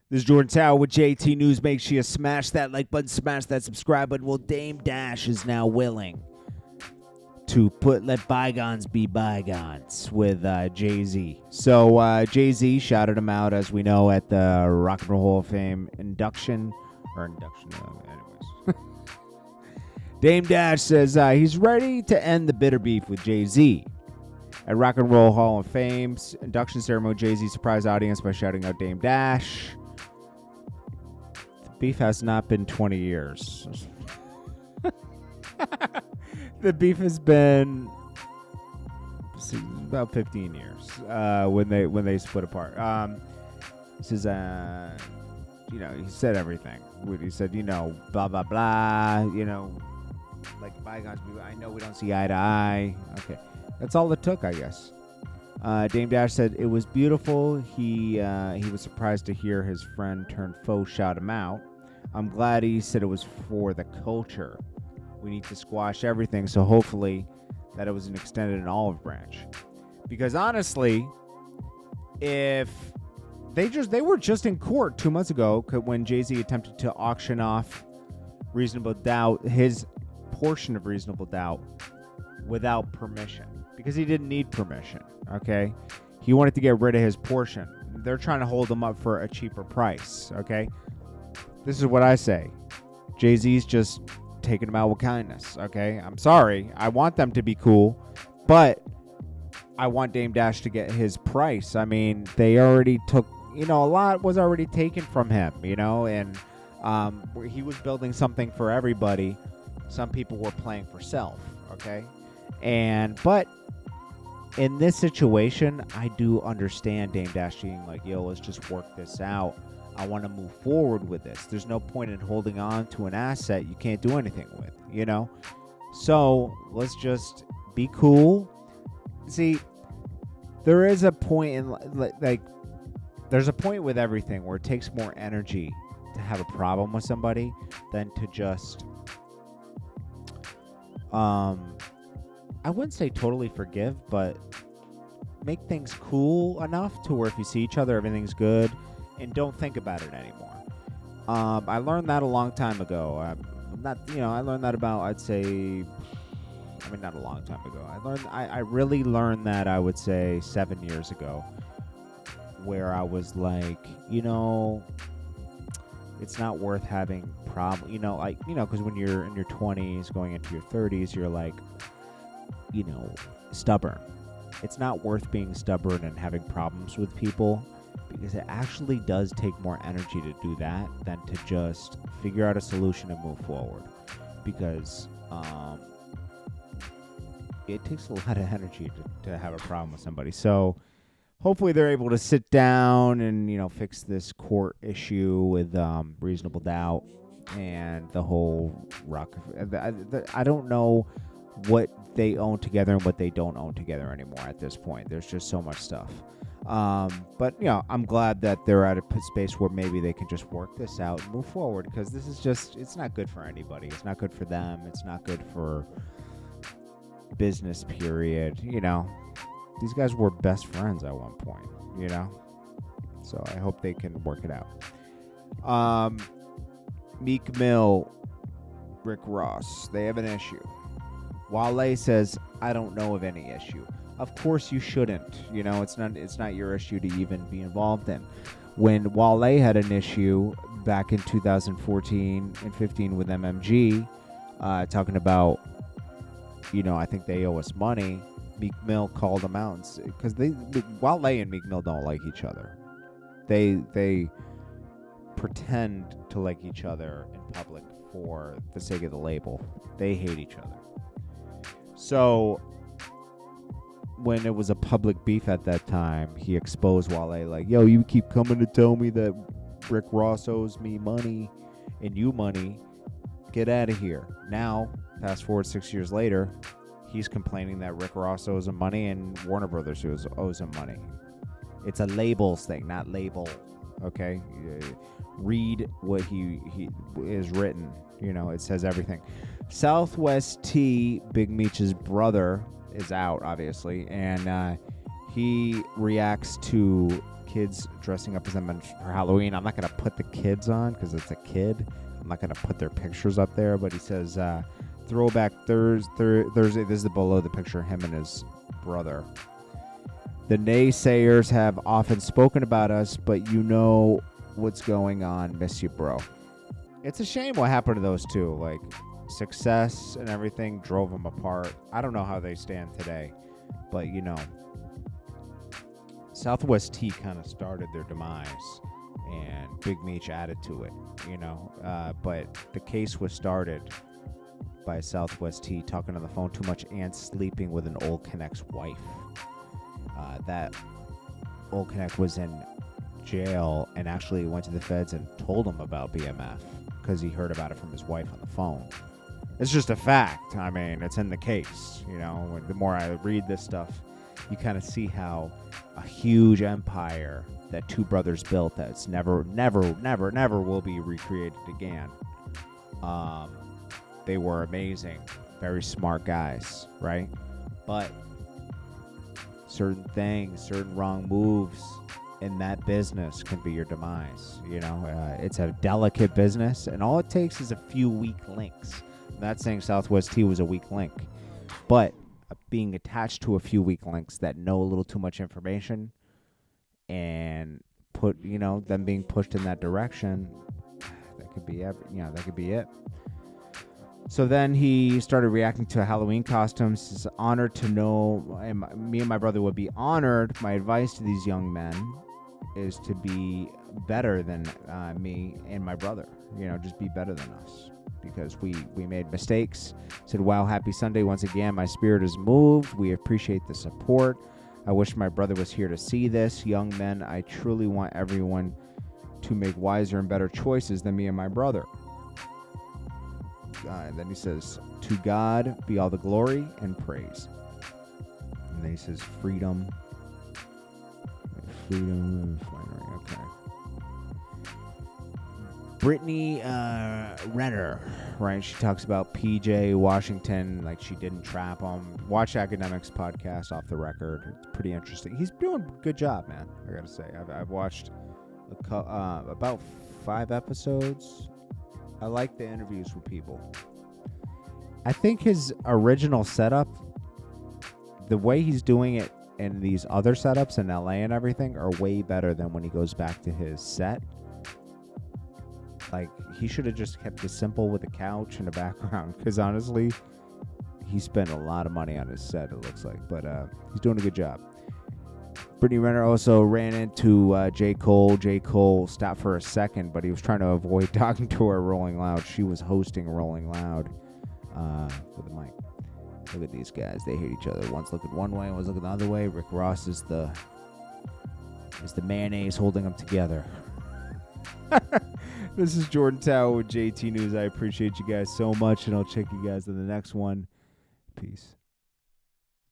This is Jordan Tower with JT News. Make sure you smash that like button, smash that subscribe button. Well, Dame Dash is now willing to let bygones be bygones with Jay-Z. So Jay-Z shouted him out, as we know, at the Rock and Roll Hall of Fame induction. Anyways. Dame Dash says he's ready to end the bitter beef with Jay-Z. At Rock and Roll Hall of Fame's induction ceremony, Jay-Z surprised audience by shouting out Dame Dash. The beef has not been 20 years. The beef has been about 15 years when they split apart. This is he said everything. He said, blah blah blah. Like bygones. I know we don't see eye to eye. Okay, that's all it took, I guess. Dame Dash said it was beautiful. He was surprised to hear his friend turned foe shout him out. I'm glad he said it was for the culture. We need to squash everything, so hopefully that it was an extended and olive branch. Because honestly, if they were just in court 2 months ago when Jay-Z attempted to auction off Reasonable Doubt, his portion of Reasonable Doubt, without permission, because he didn't need permission. Okay, he wanted to get rid of his portion. They're trying to hold him up for a cheaper price. Okay, this is what I say. Jay-Z's just taking them out with kindness. Okay, I'm sorry. I want them to be cool, but I want Dame Dash to get his price. I mean, they already took, a lot was already taken from him, and he was building something for everybody. Some people were playing for self. Okay, but in this situation, I do understand Dame Dash being like, yo, let's just work this out. I want to move forward with this. There's no point in holding on to an asset you can't do anything with, So let's just be cool. See, there is a point in there's a point with everything where it takes more energy to have a problem with somebody than to just, I wouldn't say totally forgive, but make things cool enough to where if you see each other, everything's good. And don't think about it anymore. I learned that a long time ago. I learned that about, I'd say, not a long time ago. I really learned that, I would say, 7 years ago, where I was like, it's not worth having problem. Because when you're in your 20s, going into your 30s, you're like, stubborn. It's not worth being stubborn and having problems with people. Because it actually does take more energy to do that than to just figure out a solution and move forward. Because it takes a lot of energy to have a problem with somebody. So hopefully they're able to sit down and, fix this court issue with Reasonable Doubt and the whole rock. I don't know what they own together and what they don't own together anymore at this point. There's just so much stuff. But I'm glad that they're at a space where maybe they can just work this out and move forward, because this is it's not good for anybody. It's not good for them. It's not good for business, period. These guys were best friends at one point, so I hope they can work it out. Meek Mill, Rick Ross, they have an issue. Wale says, I don't know of any issue. Of course you shouldn't. It's not your issue to even be involved in. When Wale had an issue back in 2014 and 15 with MMG, talking about, I think they owe us money, Meek Mill called them out because Wale and Meek Mill don't like each other. They pretend to like each other in public for the sake of the label. They hate each other. So when it was a public beef at that time, he exposed Wale like, yo, you keep coming to tell me that Rick Ross owes me money and you money. Get out of here. Now, fast forward 6 years later, he's complaining that Rick Ross owes him money and Warner Brothers owes him money. It's a labels thing, not label. Okay? Read what he is written. It says everything. Southwest T, Big Meech's brother, is out, obviously, and he reacts to kids dressing up as them for Halloween. I'm not going to put the kids on because it's a kid. I'm not going to put their pictures up there. But he says, Throwback Thursday. This is below the picture of him and his brother. The naysayers have often spoken about us, but you know what's going on. Miss you, bro. It's a shame what happened to those two. Like, success and everything drove them apart. I don't know how they stand today, but you know, Southwest T kind of started their demise, and Big Meech added to it, you know. But the case was started by Southwest T talking on the phone too much and sleeping with an old Connect's wife. That old Connect was in jail and actually went to the feds and told him about BMF because he heard about it from his wife on the phone. It's just a fact. I mean, it's in the case. You know, the more I read this stuff, you kind of see how a huge empire that two brothers built that's never will be recreated again. They were amazing, very smart guys, right? But certain things, certain wrong moves in that business can be your demise. You know, it's a delicate business, and all it takes is a few weak links. I'm not saying Southwest T was a weak link, but being attached to a few weak links that know a little too much information and them being pushed in that direction, that could be that could be it. So then he started reacting to Halloween costumes. He's honored to know, and me and my brother would be honored. My advice to these young men is to be better than me and my brother. You know, just be better than us, because we made mistakes. Said, wow, happy Sunday once again. My spirit is moved. We appreciate the support. I wish my brother was here to see this. Young men, I truly want everyone to make wiser and better choices than me and my brother. And then he says, to God be all the glory and praise. And then he says, freedom. Okay. Brittany Renner, right? She talks about PJ Washington, like she didn't trap him. Watch Academics podcast, Off the Record. It's pretty interesting. He's doing a good job, man. I gotta say, I've watched about 5 episodes. I like the interviews with people. I think his original setup, the way he's doing it in these other setups in LA and everything, are way better than when he goes back to his set. Like, he should have just kept it simple with a couch and a background, because honestly, he spent a lot of money on his set, it looks like. But he's doing a good job. Brittany Renner also ran into J. Cole. J. Cole stopped for a second, but he was trying to avoid talking to her Rolling Loud. She was hosting Rolling Loud with a mic. Look at these guys. They hate each other. One's looking one way, one's looking the other way. Rick Ross is the mayonnaise holding them together. This is Jordan Tower with JT News. I appreciate you guys so much, and I'll check you guys in the next one. Peace.